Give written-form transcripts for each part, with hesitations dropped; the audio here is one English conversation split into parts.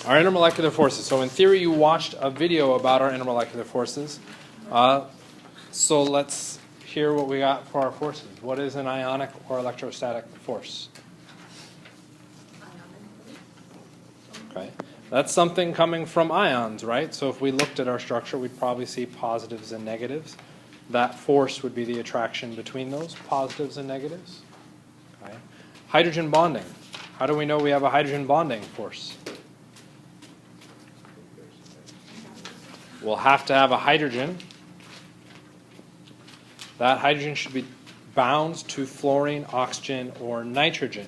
Our intermolecular forces. So in theory, you watched a video about our intermolecular forces. So let's hear what we got for our forces. What is an ionic or electrostatic force? Okay. That's something coming from ions, right? So if we looked at our structure, we'd probably see positives and negatives. That force would be the attraction between those positives and negatives. Okay. Hydrogen bonding. How do we know we have a hydrogen bonding force? We'll have to have a hydrogen. That hydrogen should be bound to fluorine, oxygen, or nitrogen.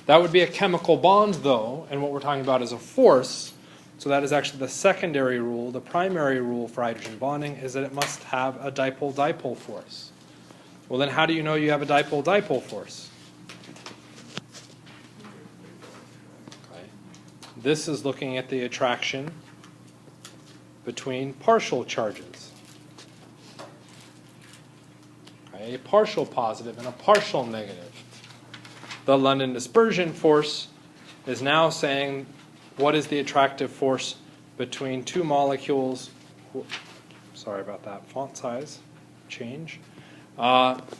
That would be a chemical bond, though, and what we're talking about is a force. So that is actually the secondary rule. The primary rule for hydrogen bonding is that it must have a dipole-dipole force. Well, then how do you know you have a dipole-dipole force? Okay. This is looking at the attraction between partial charges. Okay, a partial positive and a partial negative. The London dispersion force is now saying what is the attractive force between two molecules. Sorry about that font size change.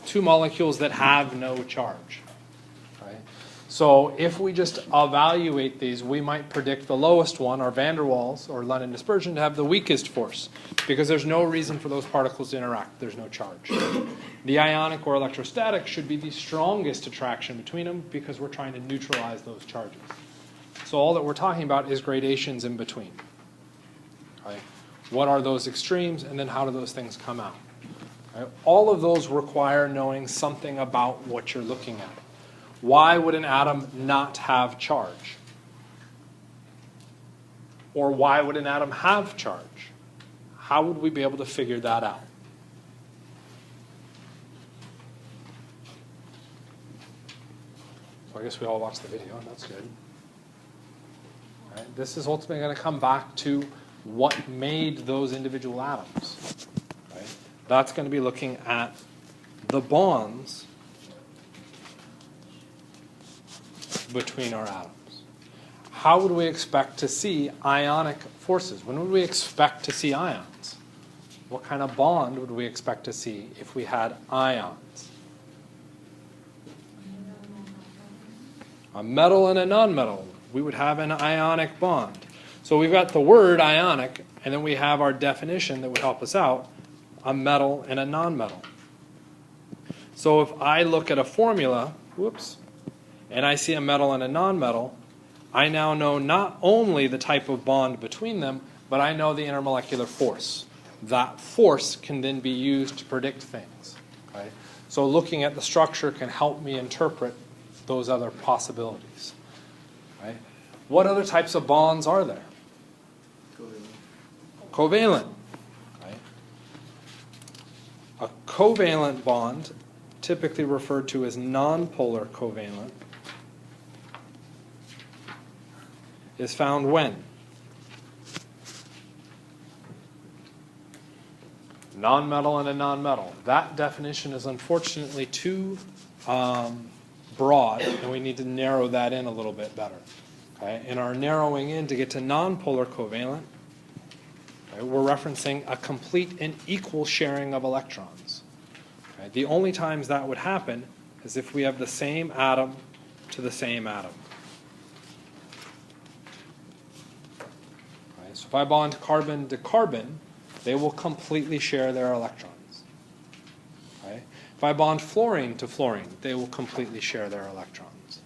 Two molecules that have no charge. Okay? So if we just evaluate these, we might predict the lowest one, or van der Waals, or London dispersion, to have the weakest force, because there's no reason for those particles to interact. There's no charge. The ionic or electrostatic should be the strongest attraction between them, because we're trying to neutralize those charges. So all that we're talking about is gradations in between. Okay? What are those extremes, and then how do those things come out? Okay? All of those require knowing something about what you're looking at. Why would an atom not have charge? Or why would an atom have charge? How would we be able to figure that out? So I guess we all watched the video, and that's good. All right, this is ultimately going to come back to what made those individual atoms. Right? That's going to be looking at the bonds between our atoms. How would we expect to see ionic forces? When would we expect to see ions? What kind of bond would we expect to see if we had ions? A metal and a nonmetal. We would have an ionic bond. So we've got the word ionic, and then we have our definition that would help us out, a metal and a nonmetal. So if I look at a formula, and I see a metal and a nonmetal, I now know not only the type of bond between them, but I know the intermolecular force. That force can then be used to predict things. Okay? So looking at the structure can help me interpret those other possibilities. Right? What other types of bonds are there? Covalent. Right? A covalent bond, typically referred to as nonpolar covalent, is found when? Nonmetal and a nonmetal. That definition is unfortunately too broad, and we need to narrow that in a little bit better. Okay? In our narrowing in to get to nonpolar covalent, okay, we're referencing a complete and equal sharing of electrons. Okay? The only times that would happen is if we have the same atom to the same atom. Okay? So if I bond carbon to carbon, they will completely share their electrons. Okay? If I bond fluorine to fluorine, they will completely share their electrons.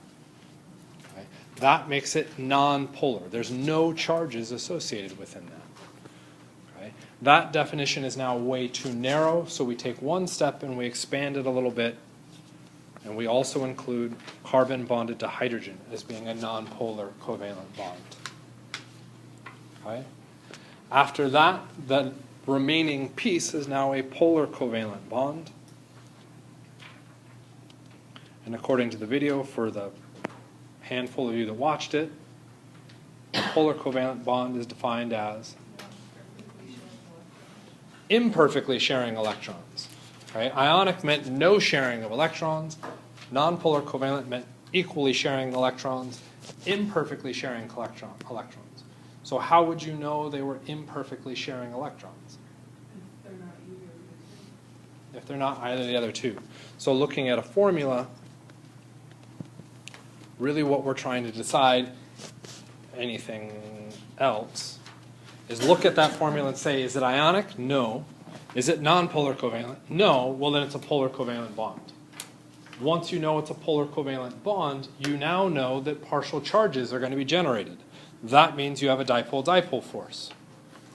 Okay? That makes it nonpolar. There's no charges associated within that. Okay? That definition is now way too narrow, so we take one step and we expand it a little bit, and we also include carbon bonded to hydrogen as being a nonpolar covalent bond. Okay? After that, the remaining piece is now a polar covalent bond. And according to the video, for the handful of you that watched it, a polar covalent bond is defined as imperfectly sharing electrons. Right? Ionic meant no sharing of electrons. Nonpolar covalent meant equally sharing electrons, imperfectly sharing electrons. So how would you know they were imperfectly sharing electrons? If they're not either of the other two. So looking at a formula, really what we're trying to decide, anything else, is look at that formula and say, is it ionic? No. Is it nonpolar covalent? No. Well, then it's a polar covalent bond. Once you know it's a polar covalent bond, you now know that partial charges are going to be generated. That means you have a dipole-dipole force.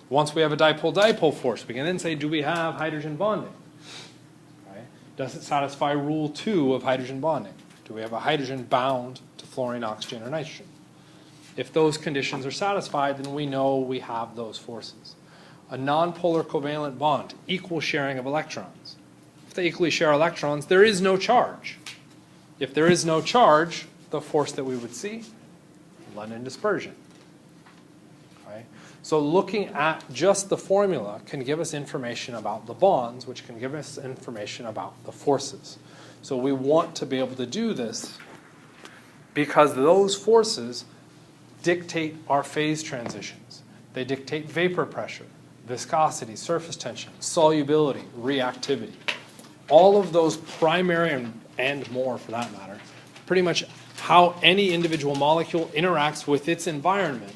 Once we have a dipole-dipole force, we can then say, do we have hydrogen bonding? Right? Does it satisfy rule 2 of hydrogen bonding? Do we have a hydrogen bound to fluorine, oxygen, or nitrogen? If those conditions are satisfied, then we know we have those forces. A nonpolar covalent bond, equal sharing of electrons. If they equally share electrons, there is no charge. If there is no charge, the force that we would see, London dispersion. Okay? So looking at just the formula can give us information about the bonds, which can give us information about the forces. So we want to be able to do this because those forces dictate our phase transitions. They dictate vapor pressure, viscosity, surface tension, solubility, reactivity. All of those primary and more for that matter, pretty much how any individual molecule interacts with its environment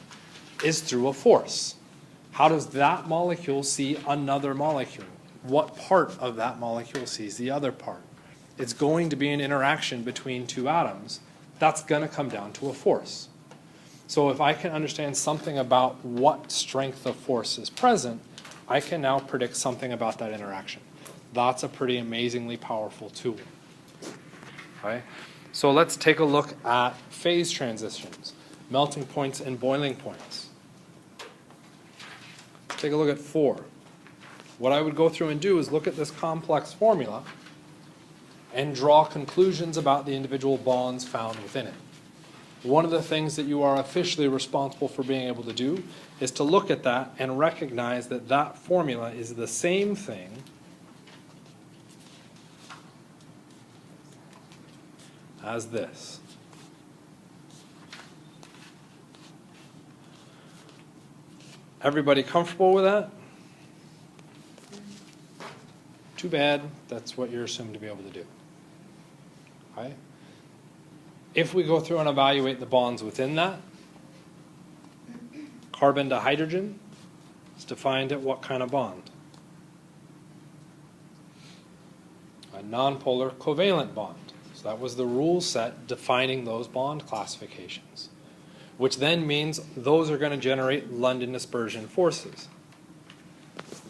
is through a force. How does that molecule see another molecule? What part of that molecule sees the other part? It's going to be an interaction between two atoms. That's going to come down to a force. So if I can understand something about what strength of force is present, I can now predict something about that interaction. That's a pretty amazingly powerful tool. Okay? So let's take a look at phase transitions, melting points and boiling points. Take a look at 4. What I would go through and do is look at this complex formula and draw conclusions about the individual bonds found within it. One of the things that you are officially responsible for being able to do is to look at that and recognize that that formula is the same thing as this. Everybody comfortable with that? Too bad, that's what you're assumed to be able to do. Okay? If we go through and evaluate the bonds within that, carbon to hydrogen is defined at what kind of bond? A nonpolar covalent bond. So that was the rule set defining those bond classifications, which then means those are going to generate London dispersion forces.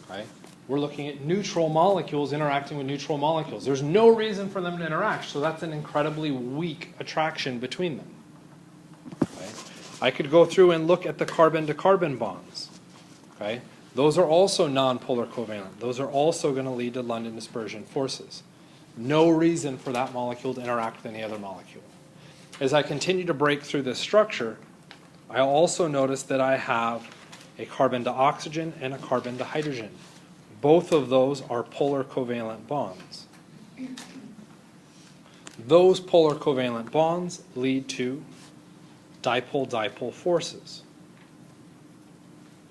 Okay? We're looking at neutral molecules interacting with neutral molecules. There's no reason for them to interact, so that's an incredibly weak attraction between them. Okay? I could go through and look at the carbon-to-carbon bonds. Okay? Those are also nonpolar covalent. Those are also going to lead to London dispersion forces. No reason for that molecule to interact with any other molecule. As I continue to break through this structure, I also notice that I have a carbon to oxygen and a carbon to hydrogen. Both of those are polar covalent bonds. Those polar covalent bonds lead to dipole-dipole forces.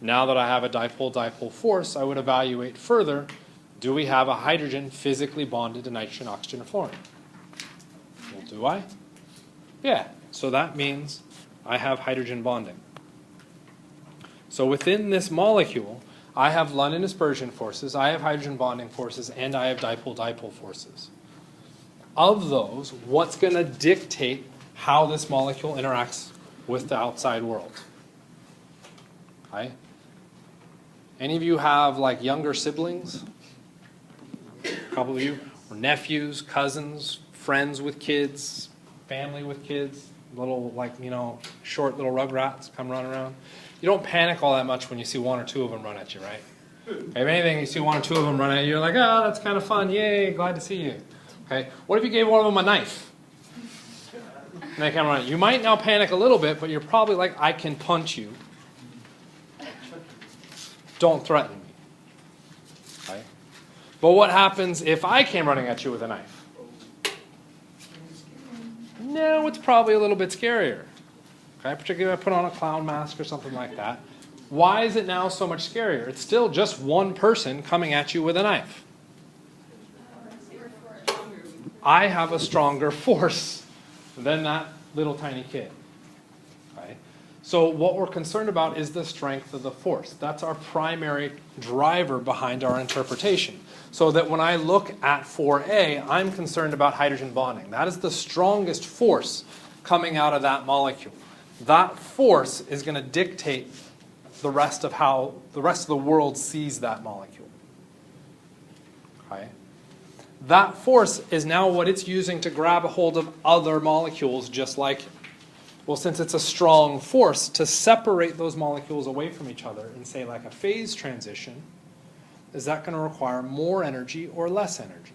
Now that I have a dipole-dipole force, I would evaluate further, do we have a hydrogen physically bonded to nitrogen, oxygen, or fluorine? Well, do I? Yeah, so that means I have hydrogen bonding. So within this molecule, I have London dispersion forces, I have hydrogen bonding forces, and I have dipole-dipole forces. Of those, what's going to dictate how this molecule interacts with the outside world? Okay? Any of you have like younger siblings? A couple of you? Or nephews, cousins, friends with kids, family with kids, little like, you know, short little rugrats come running around. You don't panic all that much when you see one or two of them run at you, right? If anything, you see one or two of them run at you, you're like, oh, that's kind of fun. Yay, glad to see you. Okay? What if you gave one of them a knife? And they come run at you. You might now panic a little bit, but you're probably like, I can punch you. Don't threaten me. Okay? But what happens if I came running at you with a knife? No, it's probably a little bit scarier. Okay? Particularly if I put on a clown mask or something like that. Why is it now so much scarier? It's still just one person coming at you with a knife. I have a stronger force than that little tiny kid. Right? So what we're concerned about is the strength of the force. That's our primary driver behind our interpretation. So that when I look at 4A, I'm concerned about hydrogen bonding. That is the strongest force coming out of that molecule. That force is going to dictate the rest of how the rest of the world sees that molecule. Okay? That force is now what it's using to grab a hold of other molecules just like it. Well, since it's a strong force, to separate those molecules away from each other in, say, like a phase transition, is that going to require more energy or less energy?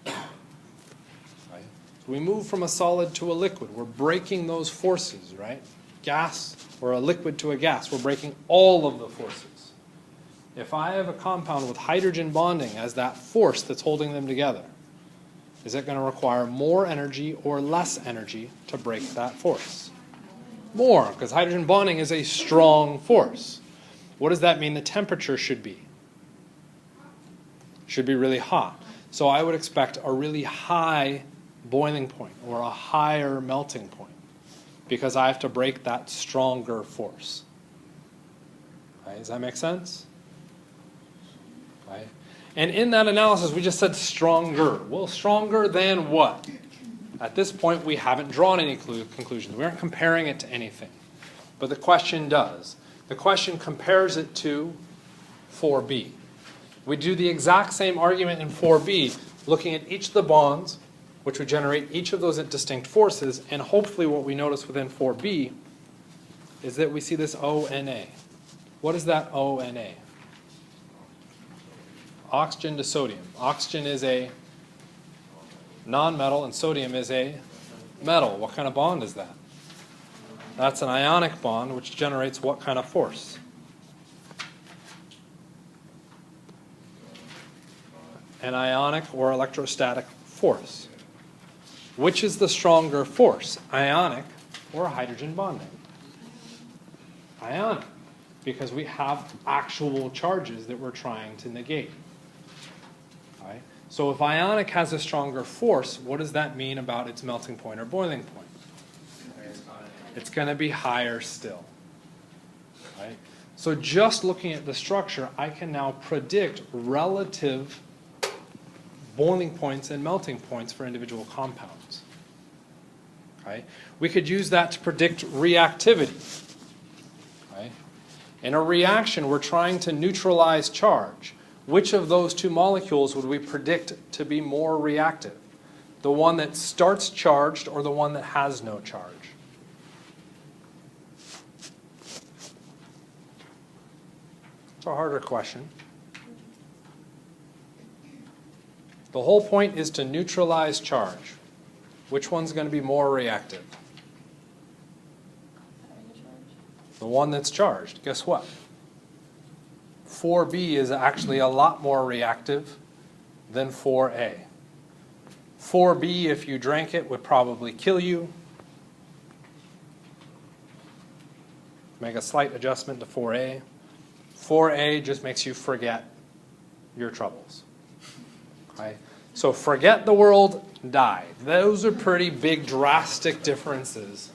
Right? So we move from a solid to a liquid. We're breaking those forces, right? Gas or a liquid to a gas. We're breaking all of the forces. If I have a compound with hydrogen bonding as that force that's holding them together, is it going to require more energy or less energy to break that force? More, because hydrogen bonding is a strong force. What does that mean the temperature should be? Should be really hot. So I would expect a really high boiling point or a higher melting point because I have to break that stronger force. Right? Does that make sense? Right? And in that analysis, we just said stronger. Well, stronger than what? At this point, we haven't drawn any conclusions. We aren't comparing it to anything. But the question does. The question compares it to 4B. We do the exact same argument in 4B, looking at each of the bonds, which would generate each of those distinct forces, and hopefully what we notice within 4B is that we see this ONA. What is that ONA? Oxygen to sodium. Oxygen is a non-metal and sodium is a metal. What kind of bond is that? That's an ionic bond which generates what kind of force? An ionic or electrostatic force. Which is the stronger force? Ionic or hydrogen bonding? Ionic, because we have actual charges that we're trying to negate. Right? So if ionic has a stronger force, what does that mean about its melting point or boiling point? It's going to be higher still. Right? So just looking at the structure, I can now predict relative boiling points and melting points for individual compounds. Right? We could use that to predict reactivity. Right? In a reaction, we're trying to neutralize charge. Which of those two molecules would we predict to be more reactive? The one that starts charged or the one that has no charge? It's a harder question. The whole point is to neutralize charge. Which one's going to be more reactive? The one that's charged. Guess what? 4B is actually a lot more reactive than 4A. 4B, if you drank it, would probably kill you. Make a slight adjustment to 4A. 4A just makes you forget your troubles. Okay? So forget the world, die. Those are pretty big, drastic differences,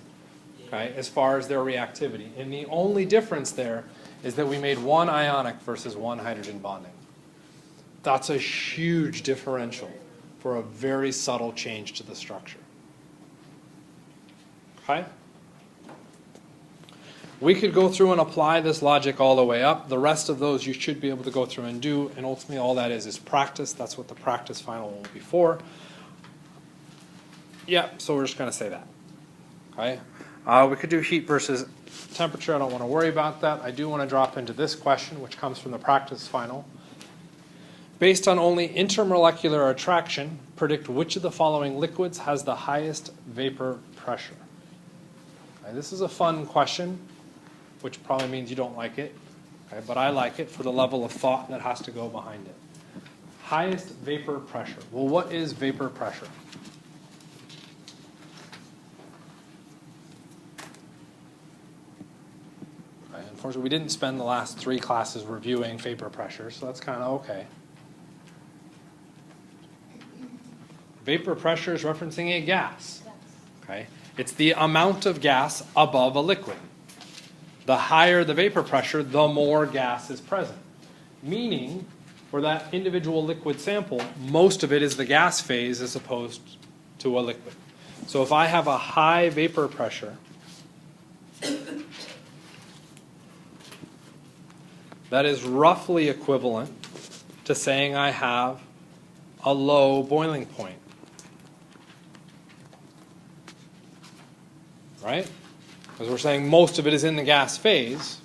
okay, as far as their reactivity. And the only difference there is that we made one ionic versus one hydrogen bonding. That's a huge differential for a very subtle change to the structure. Okay? We could go through and apply this logic all the way up. The rest of those you should be able to go through and do, and ultimately all that is practice. That's what the practice final will be for. Yeah, so we're just going to say that. Okay? We could do heat versus temperature. I don't want to worry about that. I do want to drop into this question, which comes from the practice final. Based on only intermolecular attraction, predict which of the following liquids has the highest vapor pressure. Okay, this is a fun question, which probably means you don't like it, okay, but I like it for the level of thought that has to go behind it. Highest vapor pressure. Well, what is vapor pressure? Okay, unfortunately, we didn't spend the last 3 classes reviewing vapor pressure, so that's kind of okay. Vapor pressure is referencing a gas. Okay? It's the amount of gas above a liquid. The higher the vapor pressure, the more gas is present. Meaning, for that individual liquid sample, most of it is the gas phase as opposed to a liquid. So if I have a high vapor pressure, that is roughly equivalent to saying I have a low boiling point. Right? Because we're saying most of it is in the gas phase,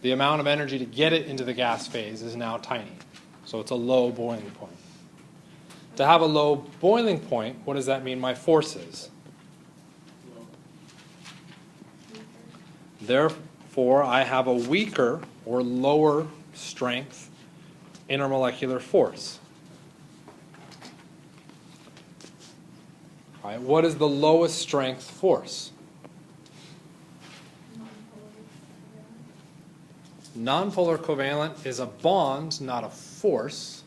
the amount of energy to get it into the gas phase is now tiny. So it's a low boiling point. To have a low boiling point, what does that mean my force is? Therefore, I have a weaker or lower strength intermolecular force. All right, what is the lowest strength force? Nonpolar covalent is a bond, not a force.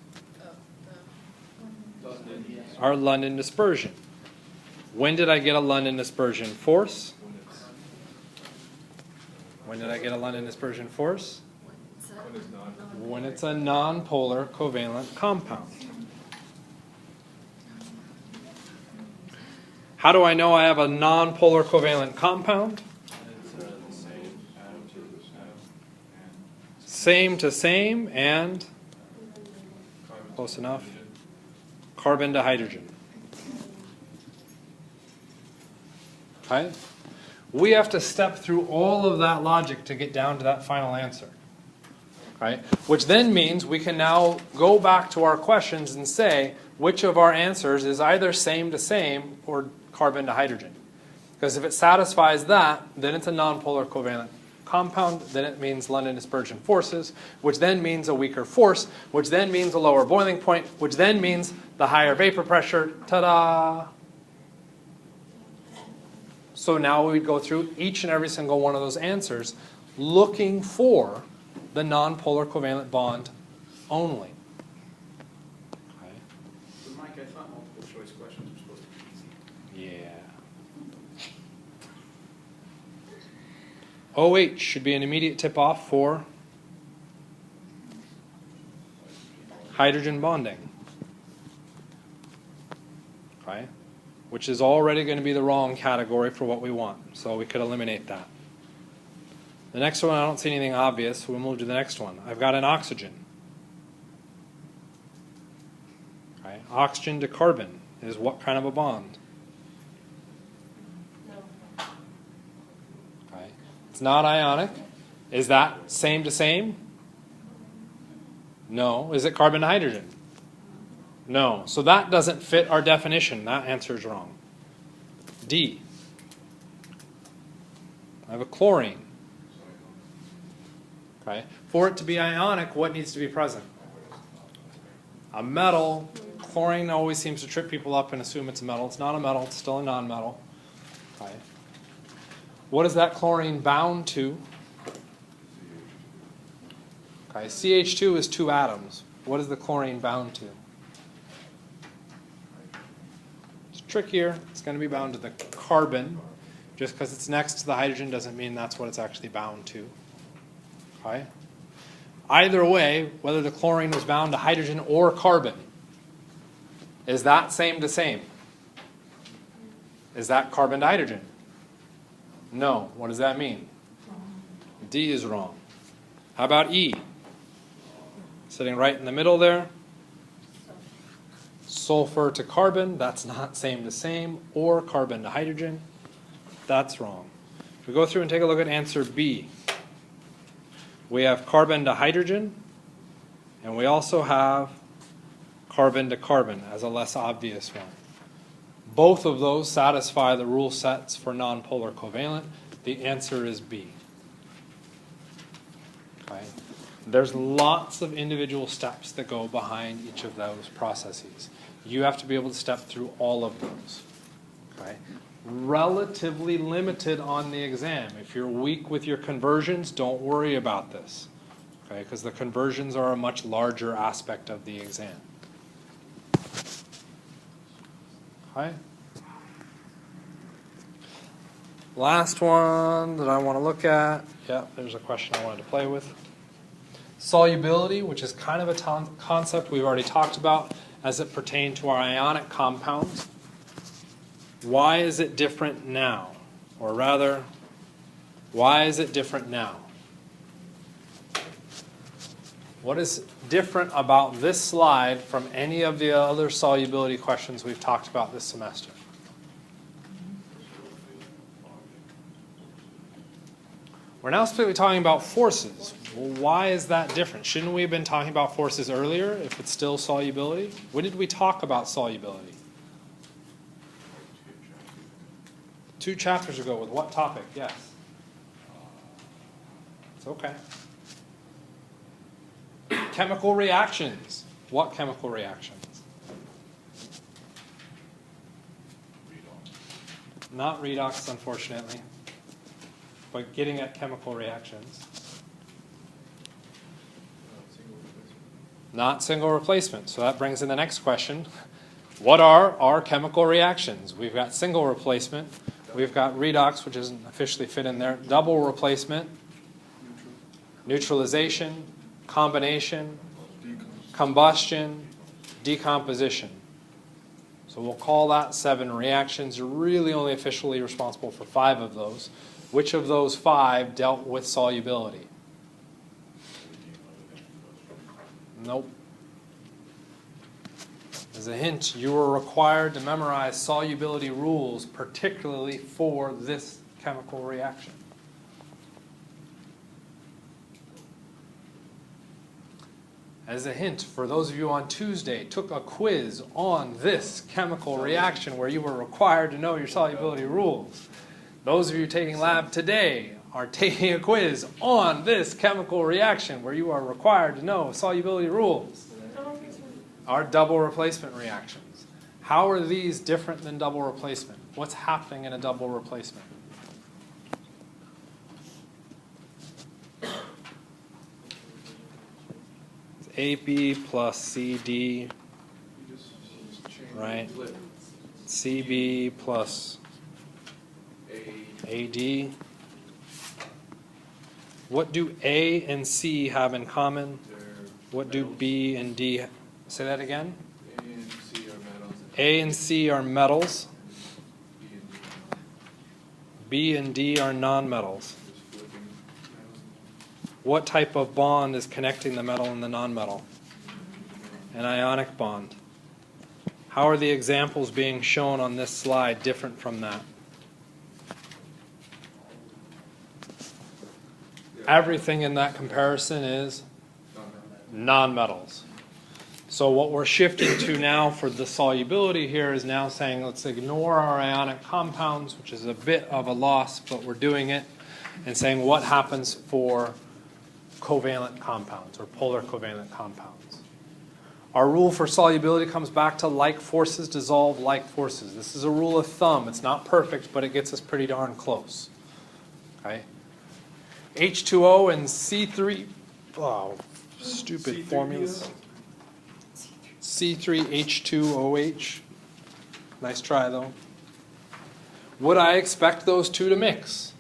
Our London dispersion. When did I get a London dispersion force? When did I get a London dispersion force? When it's a nonpolar covalent compound. How do I know I have a nonpolar covalent compound? Same to same and close enough. Carbon to hydrogen. Okay? We have to step through all of that logic to get down to that final answer. Right? Which then means we can now go back to our questions and say which of our answers is either same to same or carbon to hydrogen. Because if it satisfies that, then it's a nonpolar covalent compound, then it means London dispersion forces, which then means a weaker force, which then means a lower boiling point, which then means the higher vapor pressure. Ta-da! So now we would go through each and every single one of those answers looking for the nonpolar covalent bond only. Okay. So Mike, I thought multiple choice questions were supposed to be easy. Yeah. OH should be an immediate tip-off for hydrogen bonding. Okay? Which is already going to be the wrong category for what we want. So we could eliminate that. The next one, I don't see anything obvious, so we'll move to the next one. I've got an oxygen. Okay? Oxygen to carbon is what kind of a bond? Okay? It's not ionic. Is that same to same? No. Is it carbon to hydrogen? No. So that doesn't fit our definition. That answer is wrong. D. I have a chlorine. Okay. For it to be ionic, what needs to be present? A metal. Chlorine always seems to trip people up and assume it's a metal. It's not a metal. It's still a non-metal. Okay. What is that chlorine bound to? Okay. CH2 is 2 atoms. What is the chlorine bound to? It's trickier. It's going to be bound to the carbon. Just because it's next to the hydrogen doesn't mean that's what it's actually bound to. Okay. Either way, whether the chlorine was bound to hydrogen or carbon, is that same to same? Is that carbon to hydrogen? No. What does that mean? D is wrong. How about E? Sitting right in the middle there. Sulfur to carbon, that's not same to same, or carbon to hydrogen. That's wrong. If we go through and take a look at answer B, we have carbon to hydrogen, and we also have carbon to carbon as a less obvious one. Both of those satisfy the rule sets for nonpolar covalent. The answer is B. Okay. There's lots of individual steps that go behind each of those processes. You have to be able to step through all of those. Okay. relatively limited on the exam. If you're weak with your conversions, don't worry about this, okay? Because the conversions are a much larger aspect of the exam. Okay. Last one that I want to look at. Yeah, there's a question I wanted to play with. Solubility, which is kind of a concept we've already talked about as it pertains to our ionic compounds. Why is it different now? Or rather, why is it different now? What is different about this slide from any of the other solubility questions we've talked about this semester? We're now specifically talking about forces. Well, why is that different? Shouldn't we have been talking about forces earlier if it's still solubility? When did we talk about solubility? 2 chapters ago. With what topic? Yes. It's okay. Chemical reactions. What chemical reactions? Not redox, unfortunately. But getting at chemical reactions. Not single replacement. So that brings in the next question. What are our chemical reactions? We've got single replacement. We've got redox, which isn't officially fit in there. Double replacement. Neutralization. Combination. Combustion. Decomposition. So we'll call that 7 reactions. You're really only officially responsible for 5 of those. Which of those 5 dealt with solubility? Nope. As a hint, you were required to memorize solubility rules, particularly for this chemical reaction. As a hint, for those of you on Tuesday took a quiz on this chemical reaction where you were required to know your solubility rules. Those of you taking lab today are taking a quiz on this chemical reaction where you are required to know solubility rules. Our double replacement reactions. How are these different than double replacement? What's happening in a double replacement? It's AB plus CD, right? CB plus AD. What do A and C have in common? What do B and D have? Say that again? A and C are metals. A and C are metals. B and D are nonmetals. What type of bond is connecting the metal and the nonmetal? An ionic bond. How are the examples being shown on this slide different from that? Everything in that comparison is nonmetals. So what we're shifting to now for the solubility here is now saying let's ignore our ionic compounds, which is a bit of a loss, but we're doing it, and saying what happens for covalent compounds or polar covalent compounds. Our rule for solubility comes back to like forces dissolve like forces. This is a rule of thumb. It's not perfect, but it gets us pretty darn close. Okay? H2O and C3, oh, stupid C3PO. formulas. C3H2OH. Nice try, though. Would I expect those two to mix?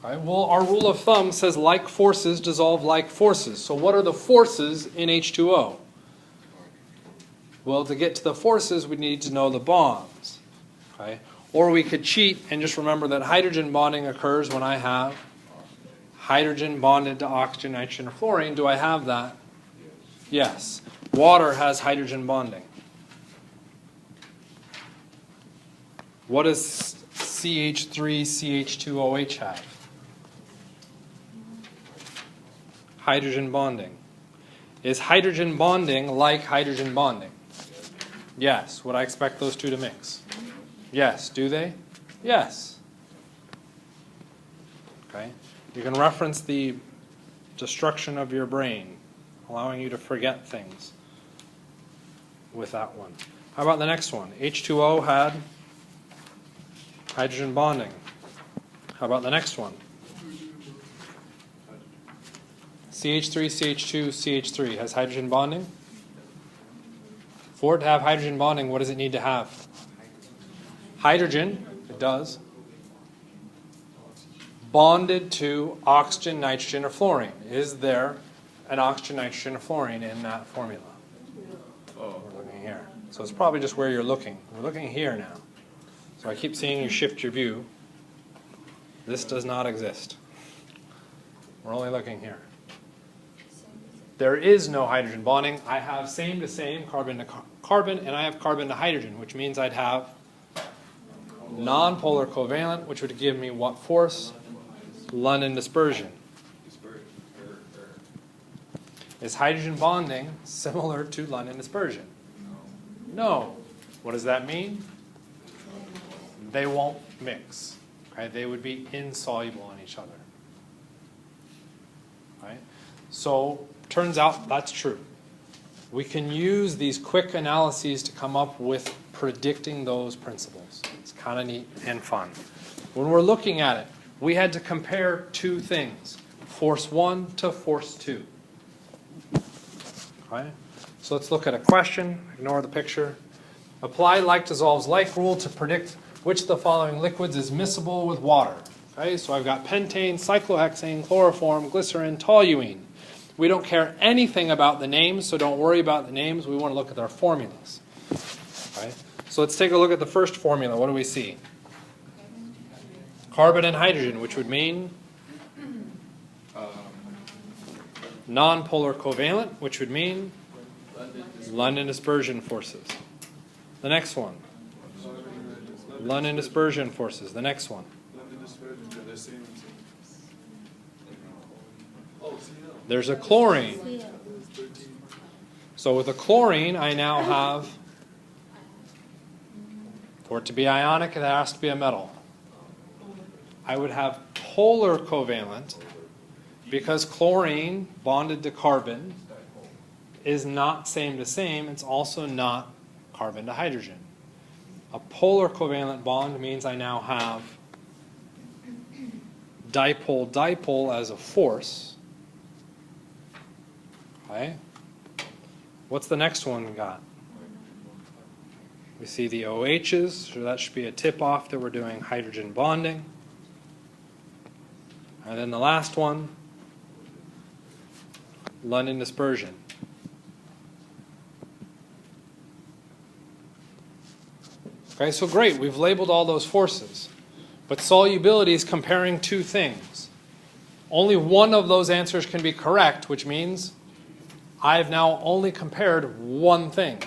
Okay, well, our rule of thumb says like forces dissolve like forces. So what are the forces in H2O? Well, to get to the forces, we need to know the bonds. Okay? Or we could cheat and just remember that hydrogen bonding occurs when I have hydrogen bonded to oxygen, nitrogen, or fluorine. Do I have that? Yes. Water has hydrogen bonding. What does CH3, CH2OH have? Hydrogen bonding. Is hydrogen bonding like hydrogen bonding? Yes. Would I expect those two to mix? Yes. Do they? Yes. Okay. You can reference the destruction of your brain, allowing you to forget things with that one. How about the next one? H2O had Hydrogen bonding. How about the next one? CH3, CH2, CH3 has hydrogen bonding. For it to have hydrogen bonding, what does it need to have? Hydrogen, it does, bonded to oxygen, nitrogen, or fluorine. Is there an oxygen, nitrogen, or fluorine in that formula? Oh. We're looking here. So it's probably just where you're looking. We're looking here now. So I keep seeing you shift your view. This does not exist. We're only looking here. There is no hydrogen bonding. I have same to same, carbon to carbon, and I have carbon to hydrogen, which means I'd have nonpolar covalent, which would give me what force? London dispersion. Is hydrogen bonding similar to London dispersion? No. What does that mean? They won't mix. Okay? They would be insoluble on each other. Right? So, turns out that's true. We can use these quick analyses to come up with predicting those principles. It's kind of neat and fun. When we're looking at it, we had to compare two things, force 1 to force 2. Okay? So let's look at a question. Ignore the picture. Apply like dissolves like rule to predict which of the following liquids is miscible with water. Okay? So I've got pentane, cyclohexane, chloroform, glycerin, toluene. We don't care anything about the names, so don't worry about the names. We want to look at our formulas. Right? So let's take a look at the first formula. What do we see? Carbon and hydrogen, which would mean nonpolar covalent, which would mean London dispersion forces. The next one. London dispersion forces. The next one. There's a chlorine. So with a chlorine, I now have, for it to be ionic, it has to be a metal. I would have polar covalent because chlorine bonded to carbon is not same to same. It's also not carbon to hydrogen. A polar covalent bond means I now have dipole-dipole as a force. Okay. What's the next one we got? We see the OHs, so that should be a tip-off that we're doing hydrogen bonding. And then the last one, London dispersion. Okay, so great, we've labeled all those forces. But solubility is comparing two things. Only one of those answers can be correct, which means I've now only compared one thing.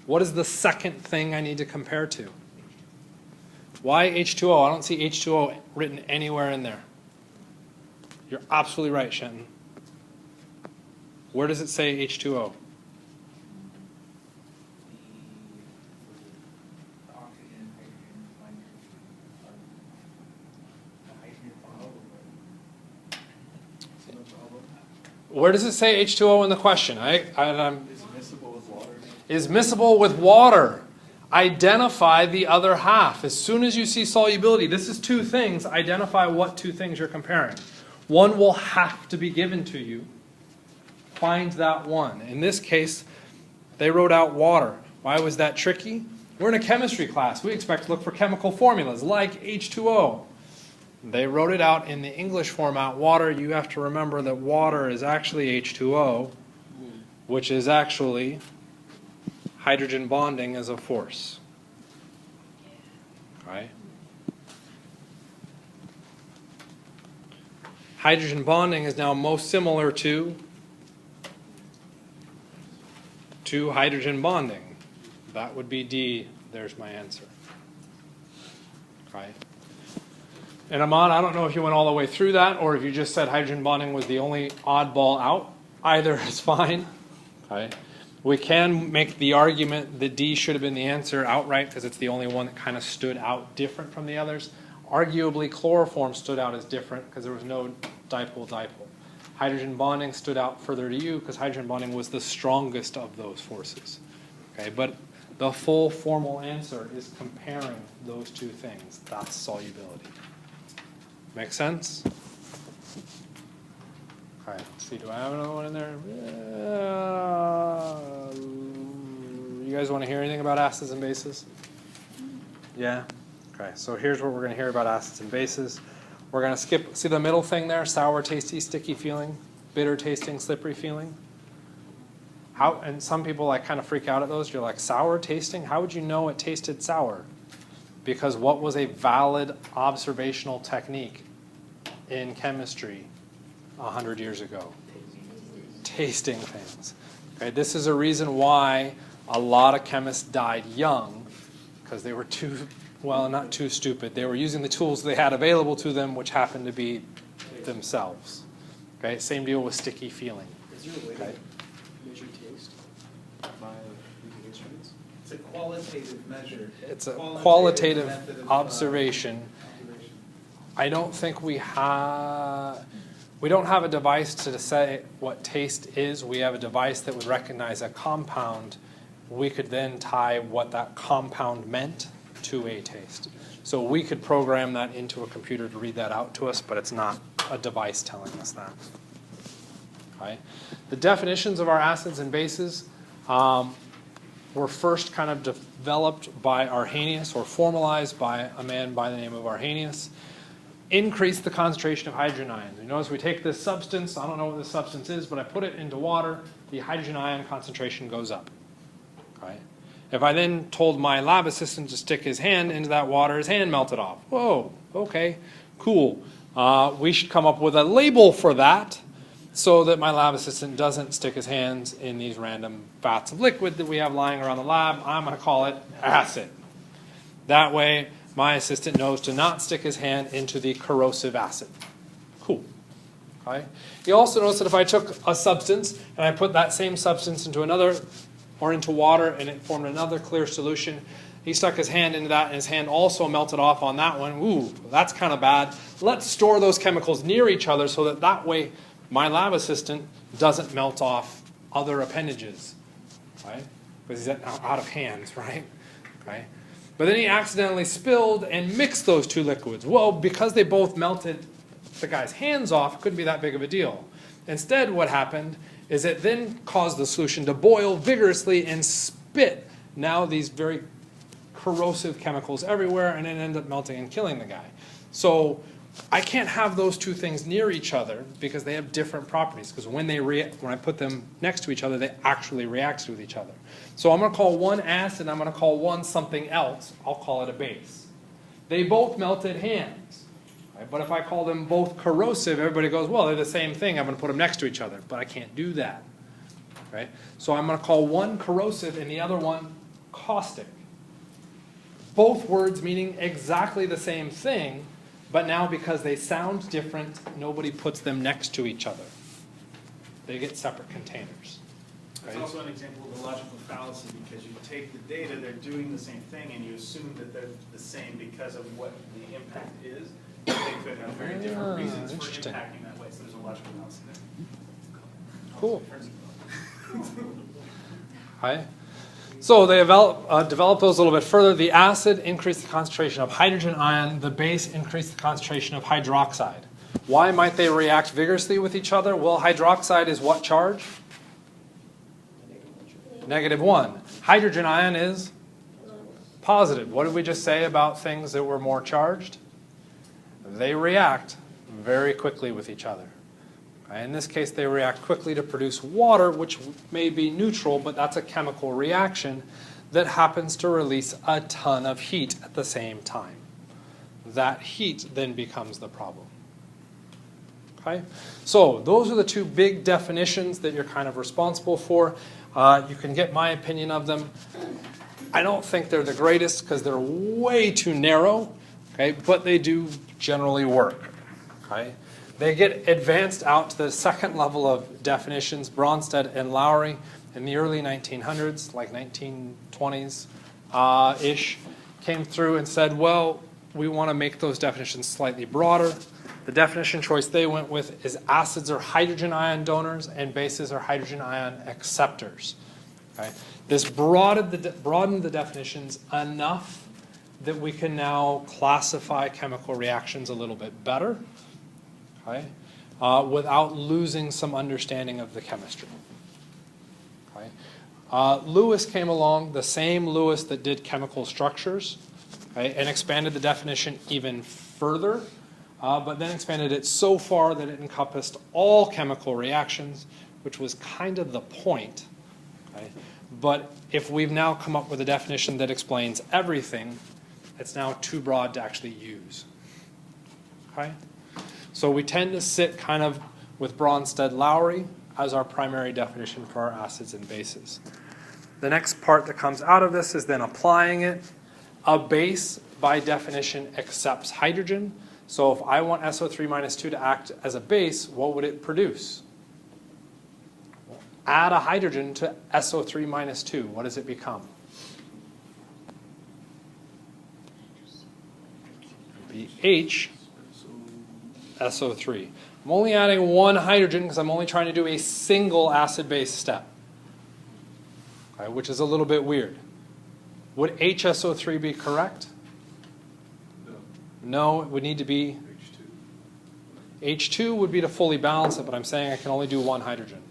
What is the second thing I need to compare to? Why H2O? I don't see H2O written anywhere in there. You're absolutely right, Shenton. Where does it say H2O? Where does it say H2O in the question? Is miscible with water? Is miscible with water. Identify the other half. As soon as you see solubility, this is two things. Identify what two things you're comparing. One will have to be given to you. Find that one. In this case, they wrote out water. Why was that tricky? We're in a chemistry class. We expect to look for chemical formulas like H2O. They wrote it out in the English format, water. You have to remember that water is actually H2O, which is actually hydrogen bonding as a force. Right? Hydrogen bonding is now most similar to hydrogen bonding. That would be D. There's my answer. Right? And Ahmad, I don't know if you went all the way through that or if you just said hydrogen bonding was the only oddball out. Either is fine. Okay. We can make the argument that D should have been the answer outright because it's the only one that kind of stood out different from the others. Arguably, chloroform stood out as different because there was no dipole-dipole. Hydrogen bonding stood out further to you because hydrogen bonding was the strongest of those forces. Okay, but The full formal answer is comparing those two things. That's solubility. Make sense? All right, let's see, do I have another one in there? You guys want to hear anything about acids and bases? Yeah? Okay, so here's what we're going to hear about acids and bases. We're going to skip, see the middle thing there? Sour, tasty, sticky feeling, bitter tasting, slippery feeling. How, and some people like kind of freak out at those. You're like, sour tasting? How would you know it tasted sour? Because what was a valid observational technique in chemistry 100 years ago? Tasting things. Okay, this is a reason why a lot of chemists died young, because they were too, well, not too stupid. They were using the tools they had available to them, which happened to be themselves. Okay, same deal with sticky feeling. Is there a way to measure taste by using instruments? It's a qualitative measure. It's a qualitative observation. I don't think we don't have a device to say what taste is. We have a device that would recognize a compound. We could then tie what that compound meant to a taste. So we could program that into a computer to read that out to us, but it's not a device telling us that. Okay. The definitions of our acids and bases were first kind of developed by Arrhenius, or formalized by a man by the name of Arrhenius. Increase the concentration of hydrogen ions. You notice we take this substance, I don't know what this substance is, but I put it into water, the hydrogen ion concentration goes up. Okay. If I then told my lab assistant to stick his hand into that water, his hand melted off. Whoa, okay, cool. We should come up with a label for that so that my lab assistant doesn't stick his hands in these random vats of liquid that we have lying around the lab. I'm going to call it acid. That way, my assistant knows to not stick his hand into the corrosive acid. Cool. Okay. You also notice that if I took a substance and I put that same substance into another, or into water, and it formed another clear solution, he stuck his hand into that and his hand also melted off on that one. Ooh, that's kind of bad. Let's store those chemicals near each other so that that way my lab assistant doesn't melt off other appendages, right? Because he's out of hands, right? Okay. But then he accidentally spilled and mixed those two liquids. Well, because they both melted the guy's hands off, it couldn't be that big of a deal. Instead, what happened is it then caused the solution to boil vigorously and spit now these very corrosive chemicals everywhere, and it ended up melting and killing the guy. So I can't have those two things near each other because they have different properties. Because when I put them next to each other, they actually react with each other. So I'm going to call one acid, I'm going to call one something else. I'll call it a base. They both melted hands. Right? But if I call them both corrosive, everybody goes, well, they're the same thing. I'm going to put them next to each other. But I can't do that. Right? So I'm going to call one corrosive and the other one caustic. Both words meaning exactly the same thing, but now because they sound different, nobody puts them next to each other. They get separate containers. It's also an example of a logical fallacy because you take the data, they're doing the same thing, and you assume that they're the same because of what the impact is. But they could have very different reasons for impacting that way, so there's a logical fallacy there. Cool. Hi. So they develop those a little bit further. The acid increased the concentration of hydrogen ion. The base increased the concentration of hydroxide. Why might they react vigorously with each other? Well, hydroxide is what charge? -1. Hydrogen ion is positive. What did we just say about things that were more charged? They react very quickly with each other. In this case, they react quickly to produce water, which may be neutral, but that's a chemical reaction that happens to release a ton of heat at the same time. That heat then becomes the problem. Okay? So those are the two big definitions that you're kind of responsible for. You can get my opinion of them. I don't think they're the greatest because they're way too narrow, okay? But they do generally work. Okay? They get advanced out to the second level of definitions. Bronsted and Lowry in the early 1900s, like 1920s-ish, came through and said, well, we want to make those definitions slightly broader. The definition choice they went with is acids are hydrogen ion donors and bases are hydrogen ion acceptors. Okay? This broadened the definitions enough that we can now classify chemical reactions a little bit better, okay? Without losing some understanding of the chemistry. Okay? Lewis came along, the same Lewis that did chemical structures, okay, and expanded the definition even further, but then expanded it so far that it encompassed all chemical reactions, which was kind of the point. Okay? But if we've now come up with a definition that explains everything, it's now too broad to actually use. Okay? So we tend to sit kind of with Bronsted-Lowry as our primary definition for our acids and bases. The next part that comes out of this is then applying it. A base, by definition, accepts hydrogen. So if I want SO3 minus 2 to act as a base, what would it produce? Add a hydrogen to SO3 minus 2. What does it become? It would be HSO3. I'm only adding one hydrogen because I'm only trying to do a single acid-base step, okay, which is a little bit weird. Would HSO3 be correct? No. No, it would need to be H2. H2 would be to fully balance it, but I'm saying I can only do one hydrogen.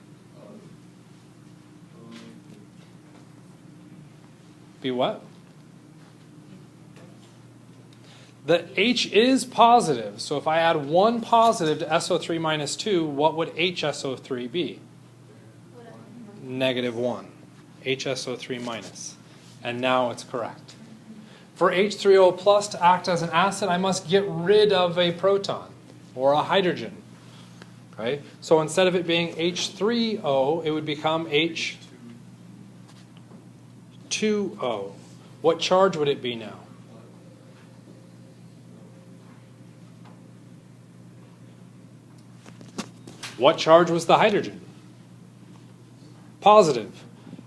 Be what? The H is positive, so if I add one positive to SO3 minus 2, what would HSO3 be? Negative 1. HSO3 minus. And now it's correct. For H3O plus to act as an acid, I must get rid of a proton or a hydrogen. Okay? So instead of it being H3O, it would become H2O. What charge would it be now? What charge was the hydrogen? Positive.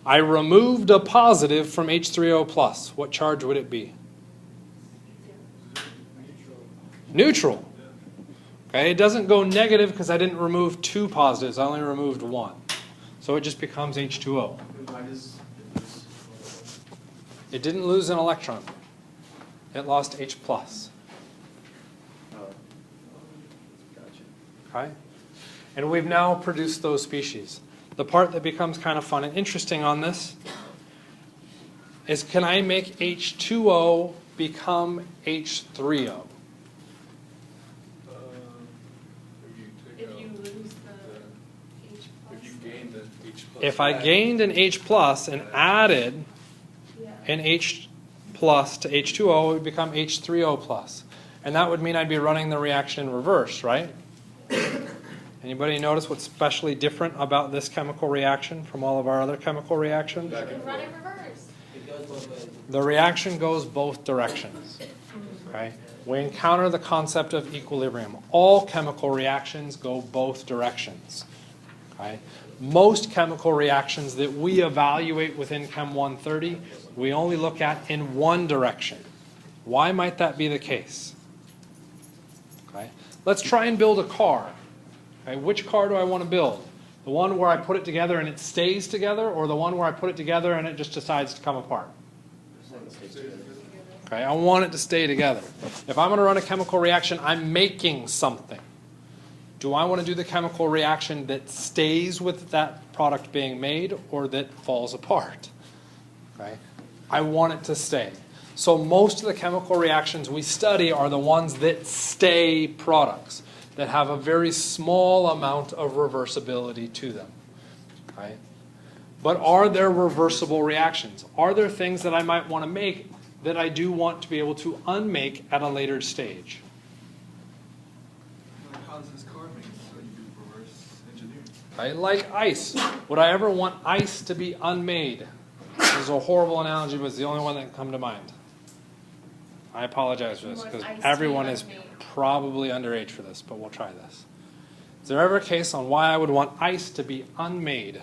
I removed a positive from H3O plus. What charge would it be? Neutral. Okay, it doesn't go negative because I didn't remove two positives. I only removed one. So it just becomes H2O. It didn't lose an electron. It lost H plus. Okay? And we've now produced those species. The part that becomes kind of fun and interesting on this is, can I make H2O become H3O? If you lose the H plus. If you gain the H plus. If I gained an H plus and added an H plus to H2O, it would become H3O plus. And that would mean I'd be running the reaction in reverse, right? Anybody notice what's specially different about this chemical reaction from all of our other chemical reactions? Run in reverse. The reaction goes both directions. Okay? We encounter the concept of equilibrium. All chemical reactions go both directions. Okay? Most chemical reactions that we evaluate within Chem130, we only look at in one direction. Why might that be the case? Okay? Let's try and build a car. Okay, which car do I want to build? The one where I put it together and it stays together, or the one where I put it together and it just decides to come apart? Okay, I want it to stay together. If I'm going to run a chemical reaction, I'm making something. Do I want to do the chemical reaction that stays with that product being made or that falls apart? Okay, I want it to stay. So most of the chemical reactions we study are the ones that stay products, that have a very small amount of reversibility to them. Okay? But are there reversible reactions? Are there things that I might want to make that I do want to be able to unmake at a later stage? How does this car make it so you do reverse engineering? Okay? Like ice. Would I ever want ice to be unmade? This is a horrible analogy, but it's the only one that can come to mind. I apologize for this because everyone is probably underage for this, but we'll try this. Is there ever a case on why I would want ice to be unmade?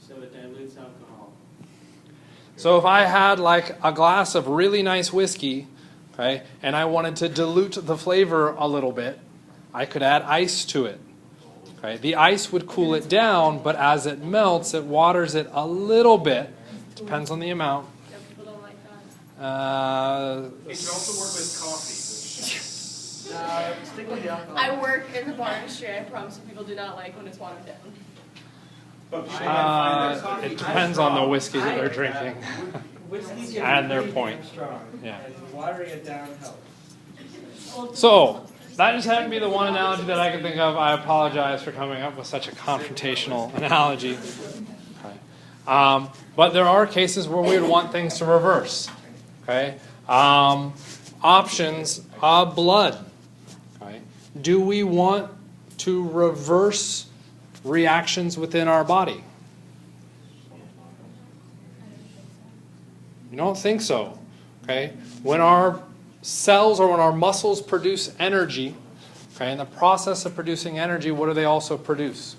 So it dilutes alcohol. So if I had like a glass of really nice whiskey, okay, and I wanted to dilute the flavor a little bit, I could add ice to it. Okay? The ice would cool it down, but as it melts, it waters it a little bit. Depends on the amount. Yeah, people don't like that. It can also work with coffee. Stick with the alcohol. I work in the bar industry. I promise you people do not like when it's watered down. But people find their coffee It depends on the whiskey that they're drinking. Whiskey And their point. strong. Yeah. And watering it down helps. So, that just happened to be the one analogy that I could think of. I apologize for coming up with such a confrontational analogy. Okay. But there are cases where we would want things to reverse. Okay. Options, blood. Okay. Do we want to reverse reactions within our body? You don't think so. Okay. When our cells or when our muscles produce energy, okay, in the process of producing energy, what do they also produce?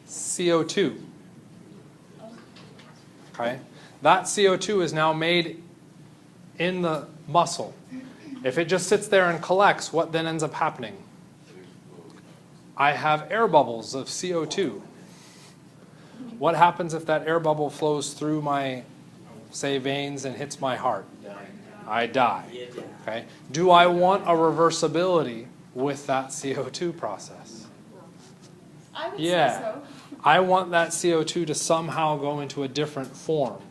CO2. Okay? That CO2 is now made in the muscle. If it just sits there and collects, what then ends up happening? I have air bubbles of CO2. What happens if that air bubble flows through my, say, veins and hits my heart? I die. Okay? Do I want a reversibility with that CO2 process? I would Yeah. say so. I want that CO2 to somehow go into a different form,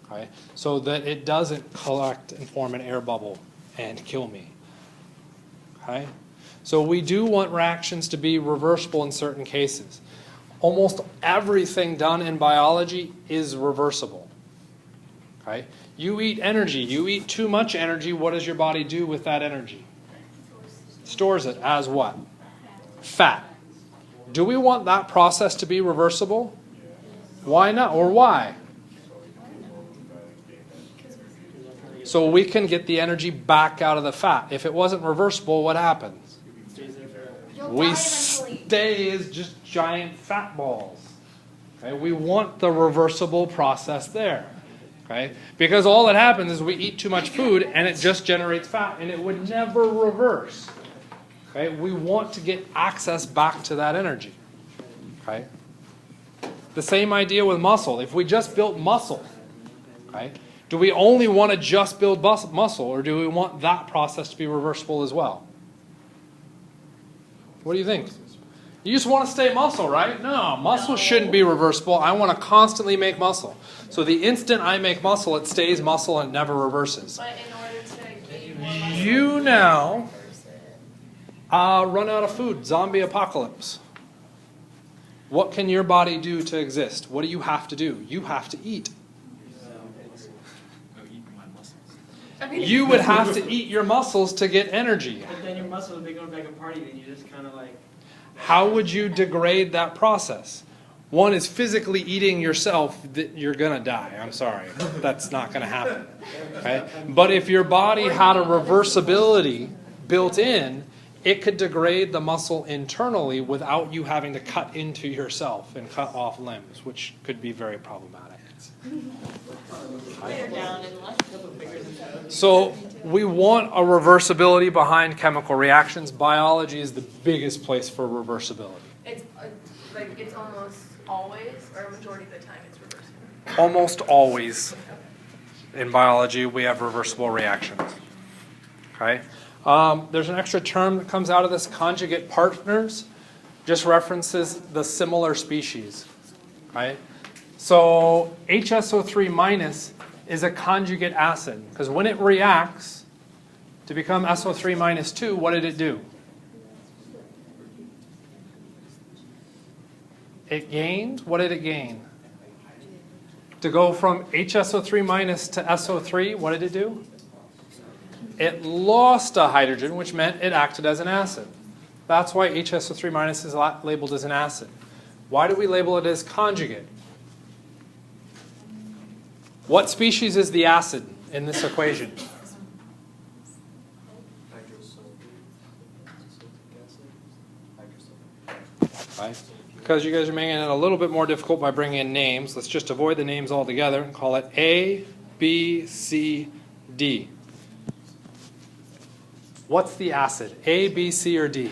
okay, so that it doesn't collect and form an air bubble and kill me. Okay? So we do want reactions to be reversible in certain cases. Almost everything done in biology is reversible. Okay? You eat energy. You eat too much energy. What does your body do with that energy? Stores it as what? Fat. Do we want that process to be reversible? Why not? Or why? So we can get the energy back out of the fat. If it wasn't reversible, what happens? You'll We die eventually. stay as just giant fat balls. Okay? We want the reversible process there. Okay? Because all that happens is we eat too much food and it just generates fat and it would never reverse. Okay? We want to get access back to that energy. Okay? The same idea with muscle. If we just built muscle, okay, do we only want to just build muscle or do we want that process to be reversible as well? What do you think? You just want to stay muscle, right? No, muscle shouldn't be reversible. I want to constantly make muscle. So the instant I make muscle, it stays muscle and never reverses. But in order to gain more muscle, You now reverse it. run out of food. Zombie apocalypse. What can your body do to exist? What do you have to do? You have to eat. I mean, You would have to eat your muscles to get energy. But then your muscles will be going back and party, and you just kind of like. How would you degrade that process? One is physically eating yourself, that you're going to die. I'm sorry. That's not going to happen. Okay? But if your body had a reversibility built in, it could degrade the muscle internally without you having to cut into yourself and cut off limbs, which could be very problematic. later down in life. So we want a reversibility behind chemical reactions. Biology is the biggest place for reversibility. It's like it's almost always, or a majority of the time, it's reversible. Almost always in biology we have reversible reactions. Okay? There's an extra term that comes out of this, conjugate partners, just references the similar species. Right? So HSO3 minus is a conjugate acid because when it reacts to become SO3 minus 2, what did it do? It gained, what did it gain? To go from HSO3 minus to SO3, what did it do? It lost a hydrogen, which meant it acted as an acid. That's why HSO3 minus is labeled as an acid. Why do we label it as conjugate? What species is the acid in this equation? Right? Because you guys are making it a little bit more difficult by bringing in names, let's just avoid the names altogether and call it A, B, C, D. What's the acid? A, B, C, or D?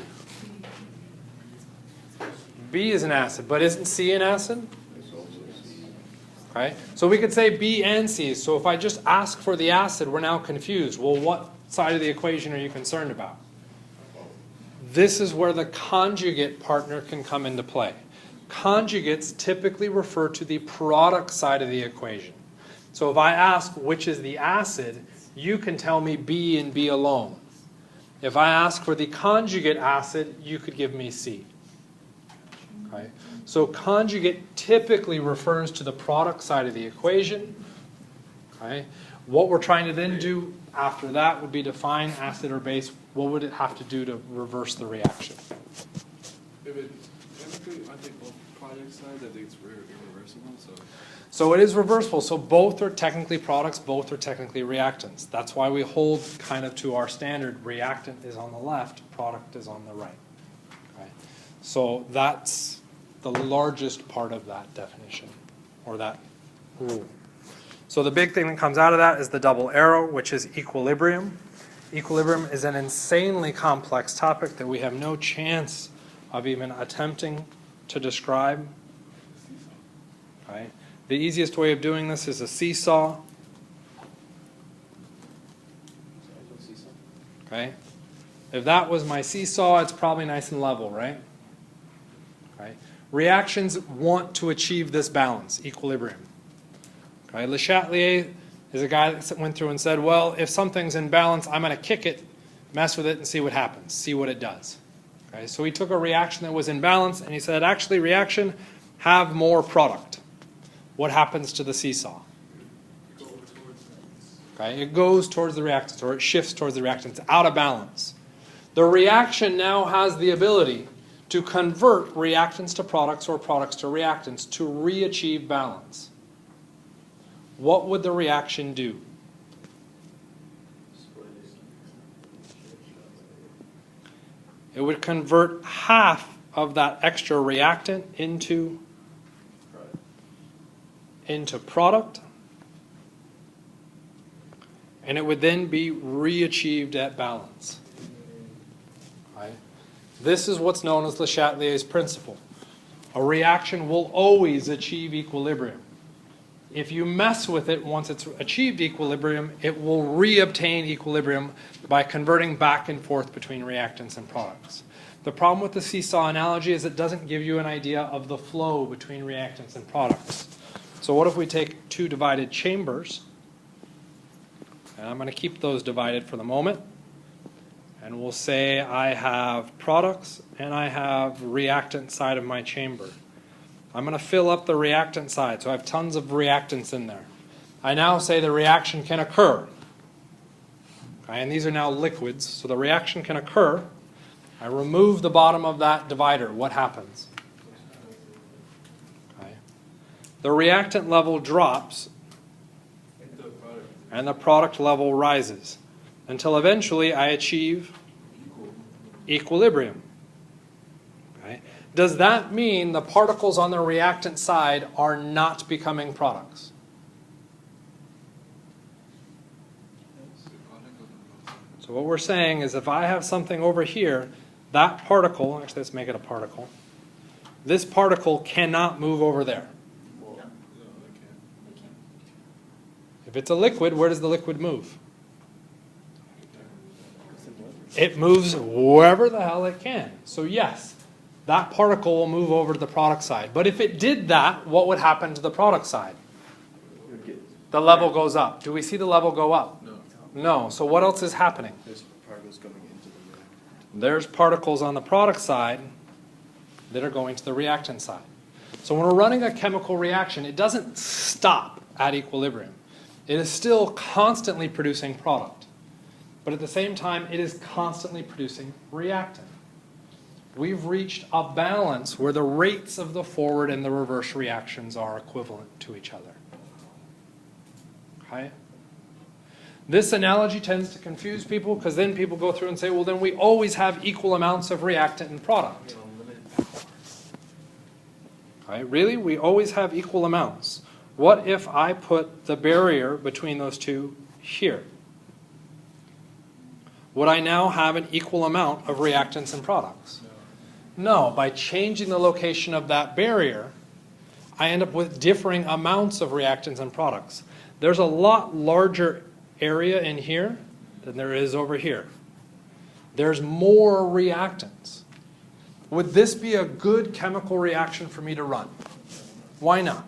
B is an acid, but isn't C an acid? Okay, so we could say B and C. So if I just ask for the acid, we're now confused. Well, what side of the equation are you concerned about? This is where the conjugate partner can come into play. Conjugates typically refer to the product side of the equation. So if I ask which is the acid, you can tell me B and B alone. If I ask for the conjugate acid, you could give me C. Okay? So conjugate typically refers to the product side of the equation. Okay? What we're trying to then do after that would be define acid or base. What would it have to do to reverse the reaction? If it chemically, I think both product side, I think it's irreversible. So it is reversible. So both are technically products, both are technically reactants. That's why we hold kind of to our standard. Reactant is on the left, product is on the right. Okay? So that's the largest part of that definition, or that rule. So the big thing that comes out of that is the double arrow, which is equilibrium. Equilibrium is an insanely complex topic that we have no chance of even attempting to describe. Okay? The easiest way of doing this is a seesaw. Okay? If that was my seesaw, it's probably nice and level, right? Okay? Reactions want to achieve this balance, equilibrium. Okay? Le Chatelier is a guy that went through and said, well, if something's in balance, I'm going to kick it, mess with it, and see what happens, see what it does. Okay? So he took a reaction that was in balance, and he said, actually, reaction, have more product. What happens to the seesaw? Okay? It goes towards the reactants, or it shifts towards the reactants, out of balance. The reaction now has the ability to convert reactants to products or products to reactants to re-achieve balance. What would the reaction do? It would convert half of that extra reactant into product, and it would then be re-achieved at balance. Right? This is what's known as Le Chatelier's principle. A reaction will always achieve equilibrium. If you mess with it once it's achieved equilibrium, it will re-obtain equilibrium by converting back and forth between reactants and products. The problem with the seesaw analogy is it doesn't give you an idea of the flow between reactants and products. So what if we take two divided chambers, and I'm going to keep those divided for the moment, and we'll say I have products and I have reactant side of my chamber. I'm going to fill up the reactant side, so I have tons of reactants in there. I now say the reaction can occur. Okay, and these are now liquids, so the reaction can occur. I remove the bottom of that divider. What happens? Okay. The reactant level drops, and the product level rises, until eventually I achieve equilibrium. Okay. Does that mean the particles on the reactant side are not becoming products? So what we're saying is if I have something over here, that particle, actually let's make it a particle, this particle cannot move over there. If it's a liquid, where does the liquid move? It moves wherever the hell it can. So yes, that particle will move over to the product side. But if it did that, what would happen to the product side? The level goes up. Do we see the level go up? No. No. So what else is happening? There's particles coming into the reactor. There's particles on the product side that are going to the reactant side. So when we're running a chemical reaction, it doesn't stop at equilibrium. It is still constantly producing product. But at the same time, it is constantly producing reactant. We've reached a balance where the rates of the forward and the reverse reactions are equivalent to each other. Okay? This analogy tends to confuse people because then people go through and say, well, then we always have equal amounts of reactant and product. Okay? Really? We always have equal amounts. What if I put the barrier between those two here? Would I now have an equal amount of reactants and products? No, by changing the location of that barrier, I end up with differing amounts of reactants and products. There's a lot larger area in here than there is over here. There's more reactants. Would this be a good chemical reaction for me to run? Why not?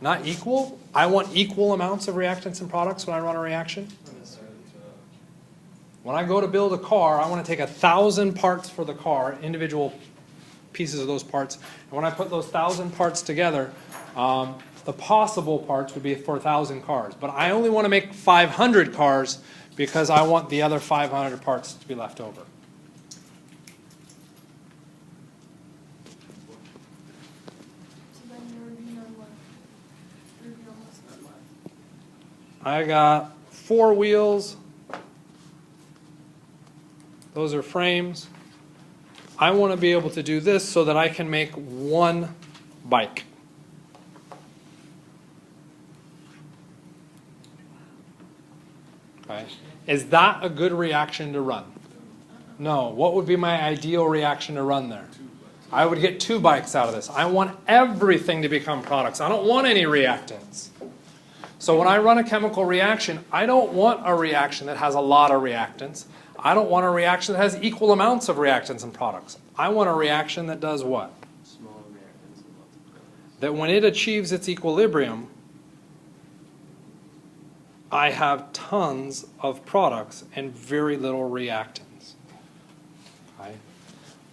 Not equal? I want equal amounts of reactants and products when I run a reaction? When I go to build a car, I want to take 1,000 parts for the car, individual pieces of those parts. And when I put those 1,000 parts together, the possible parts would be for 1,000 cars. But I only want to make 500 cars because I want the other 500 parts to be left over. So then there would be none left. There would be almost none left. I got 4 wheels. Those are frames. I want to be able to do this so that I can make 1 bike. Okay. Is that a good reaction to run? No. What would be my ideal reaction to run there? I would get 2 bikes out of this. I want everything to become products. I don't want any reactants. So when I run a chemical reaction, I don't want a reaction that has a lot of reactants. I don't want a reaction that has equal amounts of reactants and products. I want a reaction that does what? Small reactants and lots of products. That when it achieves its equilibrium, I have tons of products and very little reactants. Okay?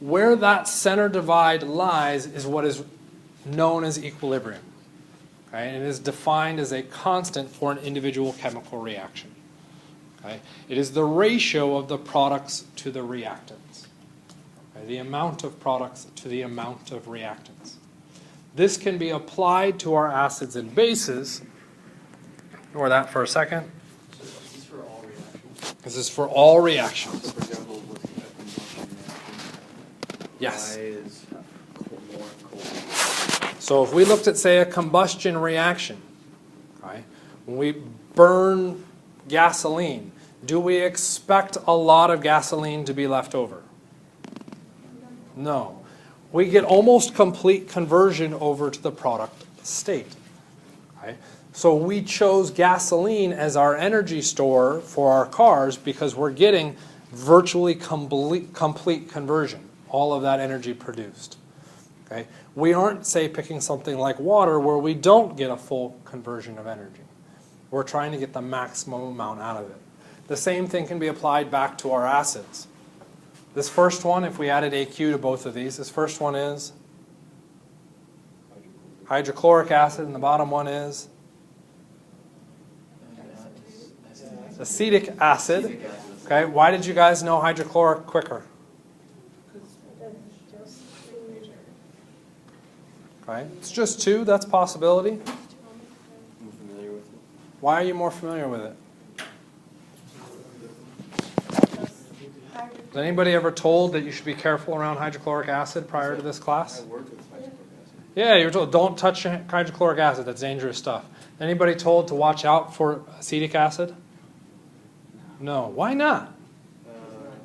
Where that center divide lies is what is known as equilibrium. Okay? And it is defined as a constant for an individual chemical reaction. Okay? It is the ratio of the products to the reactants. Okay? The amount of products to the amount of reactants. This can be applied to our acids and bases. Ignore that for a second. So this is for all reactions. This is for all reactions. So for example, with a combustion reaction, Yes. why is more cold? So if we looked at, say, a combustion reaction, right? When we burn gasoline, do we expect a lot of gasoline to be left over? No. We get almost complete conversion over to the product state. Okay? So we chose gasoline as our energy store for our cars because we're getting virtually complete conversion, all of that energy produced. Okay? We aren't, say, picking something like water where we don't get a full conversion of energy. We're trying to get the maximum amount out of it. The same thing can be applied back to our acids. This first one, if we added AQ to both of these, this first one is hydrochloric acid, and the bottom one is acetic acid. Okay, why did you guys know hydrochloric quicker? Okay, it's just 2, that's a possibility. I'm familiar with it. Why are you more familiar with it? Was anybody ever told that you should be careful around hydrochloric acid prior to this class? I worked with hydrochloric acid. Yeah, you were told don't touch hydrochloric acid, that's dangerous stuff. Anybody told to watch out for acetic acid? No. Why not?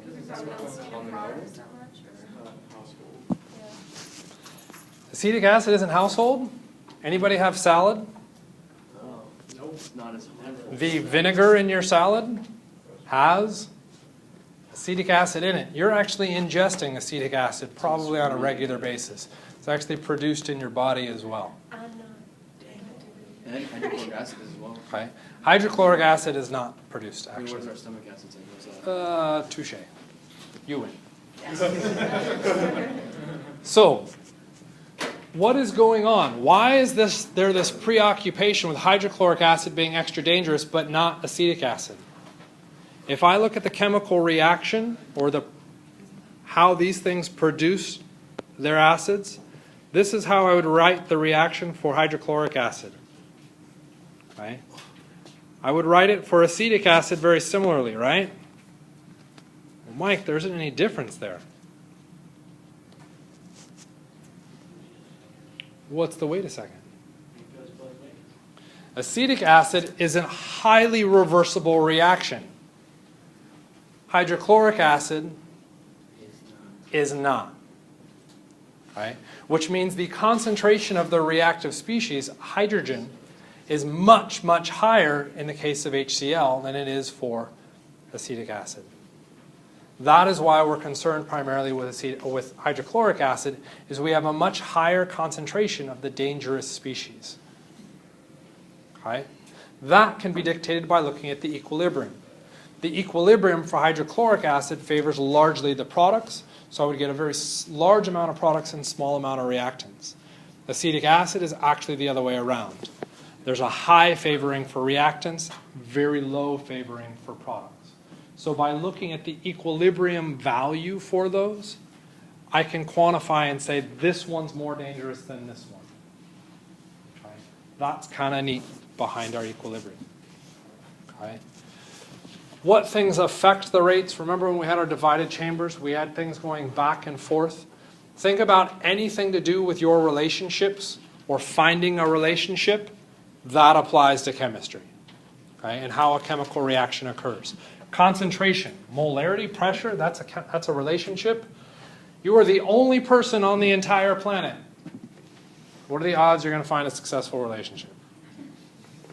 Because we don't see it in products that much, or? Household. Yeah. Acetic acid isn't household? Anybody have salad? No. Nope. It's not as harmful. The vinegar in your salad has acetic acid in it. You're actually ingesting acetic acid probably on a regular basis. It's actually produced in your body as well. I'm not. And hydrochloric acid as well. Okay? Hydrochloric acid is not produced, I mean, what actually. is our stomach acid saying? What's that? Touche. You win. So, what is going on? Why is there this preoccupation with hydrochloric acid being extra dangerous but not acetic acid? If I look at the chemical reaction or how these things produce their acids, this is how I would write the reaction for hydrochloric acid. Right? I would write it for acetic acid very similarly, right? Well, Mike, there isn't any difference there. Wait a second. Acetic acid is a highly reversible reaction. Hydrochloric acid is not. Right? Which means the concentration of the reactive species, hydrogen, is much, much higher in the case of HCl than it is for acetic acid. That is why we're concerned primarily with hydrochloric acid, is we have a much higher concentration of the dangerous species. Okay? That can be dictated by looking at the equilibrium. The equilibrium for hydrochloric acid favors largely the products, so I would get a very large amount of products and small amount of reactants. Acetic acid is actually the other way around. There's a high favoring for reactants, very low favoring for products. So by looking at the equilibrium value for those, I can quantify and say this one's more dangerous than this one. Okay? That's kind of neat behind our equilibrium. Okay? What things affect the rates? Remember when we had our divided chambers, we had things going back and forth. Think about anything to do with your relationships or finding a relationship. That applies to chemistry, okay, and how a chemical reaction occurs. Concentration, molarity, pressure, that's a relationship. You are the only person on the entire planet. What are the odds you're going to find a successful relationship?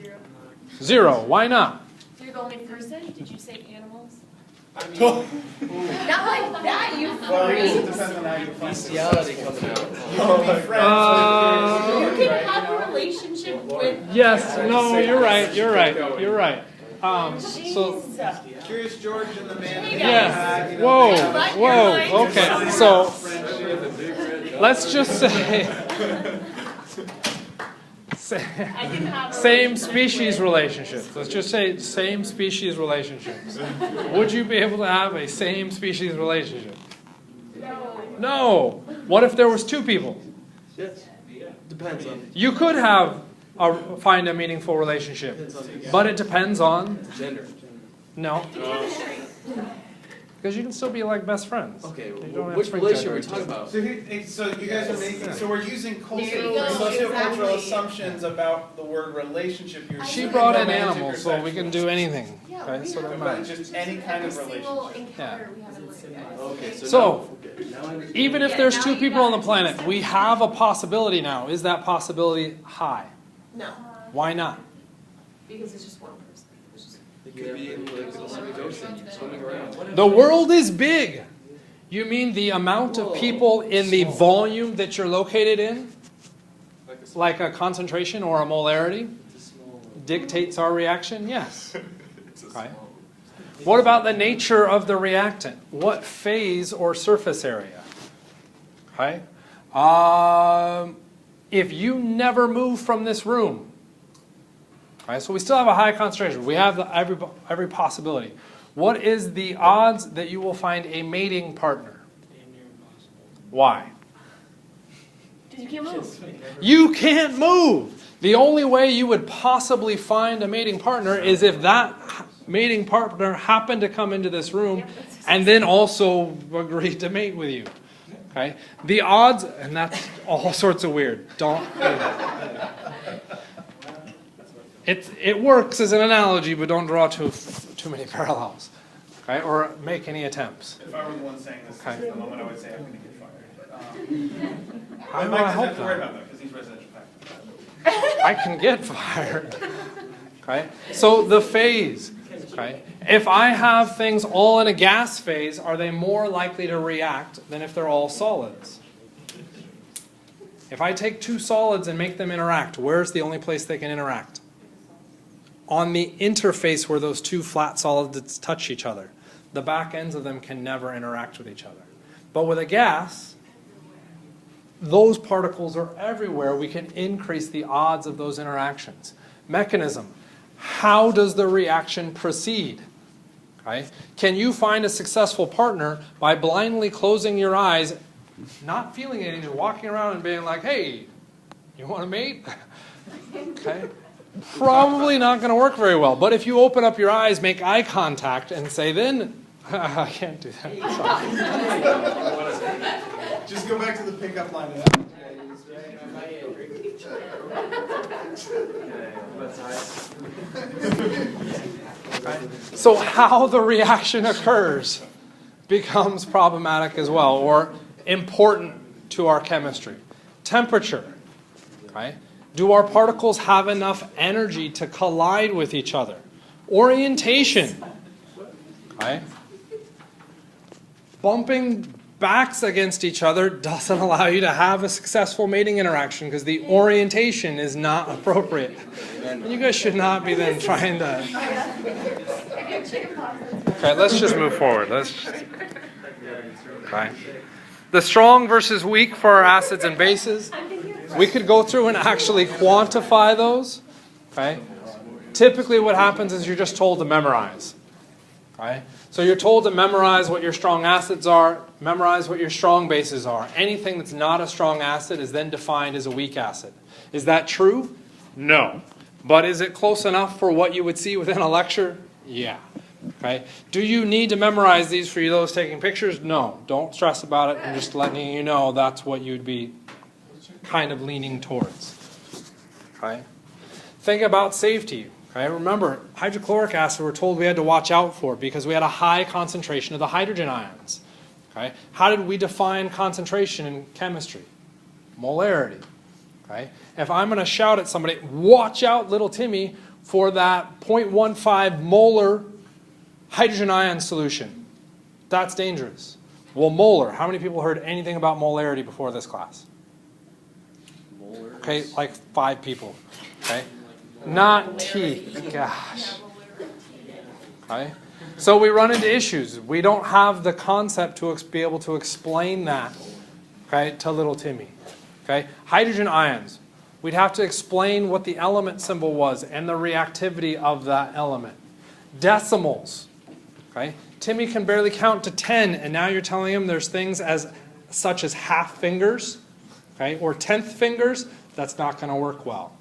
0. 0. Why not? So you're the only person? Did you say animals? I mean, Not like that, you Well, I guess it freak. depends on how you define Bestiality coming out. You can have a relationship with. Yes, no, you're right, you're right, you're right. So, Jeez. Curious George and the man. Hey, yes, guys. whoa, okay, so let's just say, I can have a same relationship species with- relationships. Let's just say same species relationships. Would you be able to have a same species relationship? No. No. What if there was 2 people? Yes. Depends on You could find a meaningful relationship, but it depends on gender. no, because you can still be like best friends. Okay, You don't have which to bring relationship gender are we into talking it. about? So you guys are making, so we're using There you go, sociocultural exactly. assumptions about the word relationship. You're She assuming brought in romantic animals, or so we can do sexual. anything. Yeah, Okay, we so have don't But mind. just any kind of Every single relationship. encounter we have with you guys. Okay, So, okay, now I understand. Even if Yeah, there's now 2 you people on got the it. planet, we have a possibility now. Is that possibility high? No, Why not? because it's just one person. It's just- It could be in like the Pacific Ocean, swimming around. The world is big. You mean the amount of people in the volume that you're located in, like a concentration or a molarity, dictates our reaction? Yes. Okay. What about the nature of the reactant? What phase or surface area? Okay. If you never move from this room, okay, so we still have a high concentration. We have every possibility. What is the odds that you will find a mating partner? Why? You can't move. You can't move. The only way you would possibly find a mating partner is if that mating partner happened to come into this room and then also agreed to mate with you. Okay? The odds, and that's all sorts of weird. Don't. It works as an analogy, but don't draw too many parallels. Okay? Or make any attempts. If I were the one saying this, Okay. this is the moment I would say I'm going to get fired. How But do Mike I doesn't hope have to worry that? about that because he's residential practice. I can get fired. Okay? So the phase. Okay? If I have things all in a gas phase, are they more likely to react than if they're all solids? If I take 2 solids and make them interact, where's the only place they can interact? On the interface where those 2 flat solids touch each other. The back ends of them can never interact with each other. But with a gas, those particles are everywhere. We can increase the odds of those interactions. Mechanism. How does the reaction proceed? Okay? Can you find a successful partner by blindly closing your eyes, not feeling anything, walking around and being like, hey, you want to mate? Okay? Probably not going to work very well. But if you open up your eyes, make eye contact, and say, then, I can't do that. Sorry. Just go back to the pickup line. So how the reaction occurs. becomes problematic as well, or important to our chemistry. Temperature. Okay? Do our particles have enough energy to collide with each other? Orientation. Okay? Bumping backs against each other doesn't allow you to have a successful mating interaction because the orientation is not appropriate. And you guys should not be then trying to... Okay, let's just move forward. Okay. The strong versus weak for our acids and bases. We could go through and actually quantify those. Okay. Typically what happens is you're just told to memorize. Okay. So you're told to memorize what your strong acids are, memorize what your strong bases are. Anything that's not a strong acid is then defined as a weak acid. Is that true? No. But is it close enough for what you would see within a lecture? Yeah. Okay. Do you need to memorize these for you those taking pictures? No. Don't stress about it. I'm just letting you know that's what you'd be kind of leaning towards. Okay. Think about safety. Okay. Remember, hydrochloric acid we're told we had to watch out for because we had a high concentration of the hydrogen ions. Okay. How did we define concentration in chemistry? Molarity. Okay. If I'm going to shout at somebody, watch out, little Timmy, for that 0.15 molar hydrogen ion solution. That's dangerous. Well, molar. How many people heard anything about molarity before this class? Molar. Okay, like 5 people. Okay. Not teeth. Gosh. Okay. So we run into issues. We don't have the concept to be able to explain that, okay, to little Timmy. Okay. Hydrogen ions. We'd have to explain what the element symbol was and the reactivity of that element. Decimals. Okay. Timmy can barely count to 10, and now you're telling him there's things such as half fingers, okay, or 10th fingers. That's not going to work well.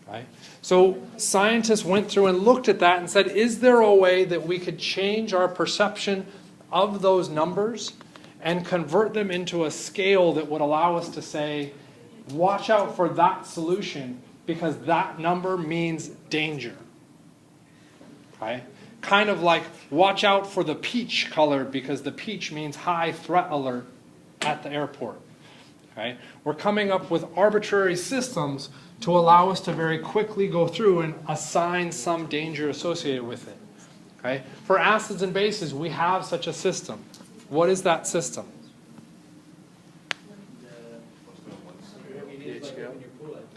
Okay. So scientists went through and looked at that and said, is there a way that we could change our perception of those numbers and convert them into a scale that would allow us to say, watch out for that solution because that number means danger. Okay? Kind of like watch out for the peach color because the peach means high threat alert at the airport. Okay? We're coming up with arbitrary systems to allow us to very quickly go through and assign some danger associated with it. Okay? For acids and bases, we have such a system. What is that system?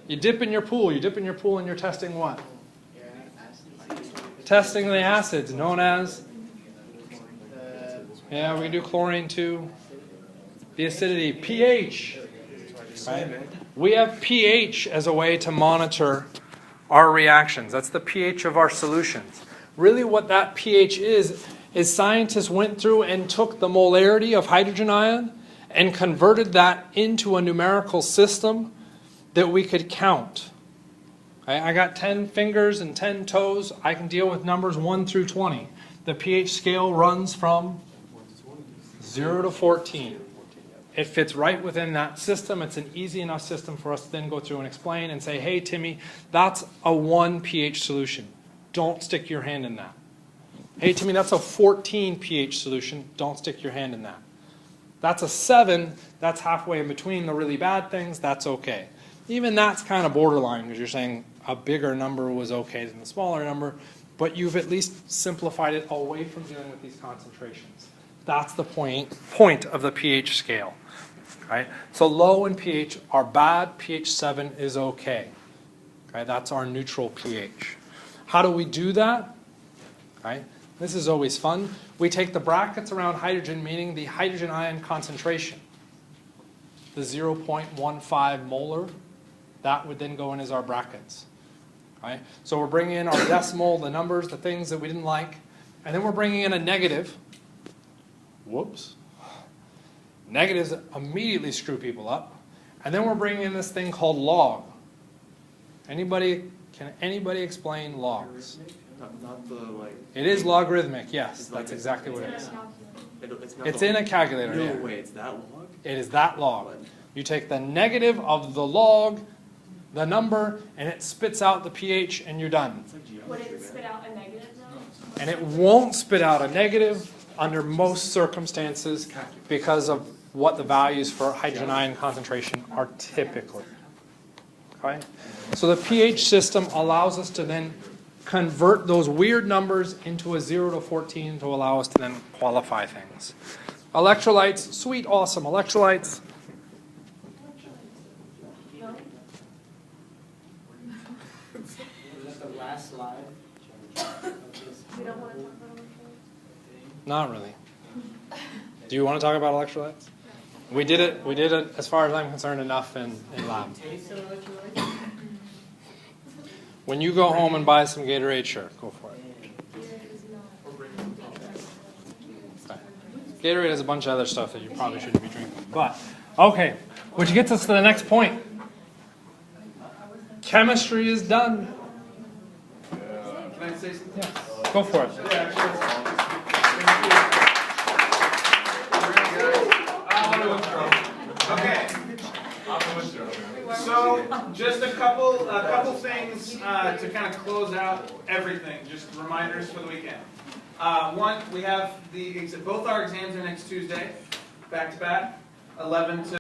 You dip in your pool. You dip in your pool and you're testing what? Testing the acids, known as? Yeah, we can do chlorine too. The acidity, pH. Right? We have pH as a way to monitor our reactions. That's the pH of our solutions. Really what that pH is scientists went through and took the molarity of hydrogen ion and converted that into a numerical system that we could count. Okay, I got 10 fingers and 10 toes. I can deal with numbers 1 through 20. The pH scale runs from 0 to 14. It fits right within that system. It's an easy enough system for us to then go through and explain and say, hey, Timmy, that's a 1 pH solution. Don't stick your hand in that. Hey, Timmy, that's a 14 pH solution. Don't stick your hand in that. That's a 7. That's halfway in between the really bad things. That's okay. Even that's kind of borderline because you're saying a bigger number was okay than the smaller number, but you've at least simplified it away from dealing with these concentrations. That's the point of the pH scale. Right? So low in pH are bad, pH 7 is okay. Okay, that's our neutral pH. How do we do that? Right? This is always fun. We take the brackets around hydrogen, meaning the hydrogen ion concentration. The 0.15 molar, that would then go in as our brackets. Right? So we're bringing in our decimal, the numbers, the things that we didn't like, and then we're bringing in a negative. Whoops. Negatives immediately screw people up. And then we're bringing in this thing called log. Can anybody explain logs? Not the like. It is logarithmic, yes. That's exactly what it is. It's in a calculator. No yeah. way, it's that log? It is that log. You take the negative of the log, the number, and it spits out the pH, and you're done. It's like geometry, Would it man. spit out a negative though? And it won't spit out a negative under most circumstances because of what the values for hydrogen ion concentration are typically. Okay? So the pH system allows us to then convert those weird numbers into a 0 to 14 to allow us to then qualify things. Electrolytes, sweet, awesome. Electrolytes. No? Was that the last slide? We don't want to talk about electrolytes? Not really. Do you want to talk about electrolytes? We did it, as far as I'm concerned, enough in lab. Taste of electrolytes? When you go home and buy some Gatorade, sure, go for it. Gatorade is not. Okay. Gatorade has a bunch of other stuff that you probably shouldn't be drinking. But, okay, which gets us to the next point. Chemistry is done. Can I say something? Yes. Go for it. Okay. So, just a couple things to kind of close out everything. Just reminders for the weekend. One, we have both our exams are next Tuesday, back to back, 11 to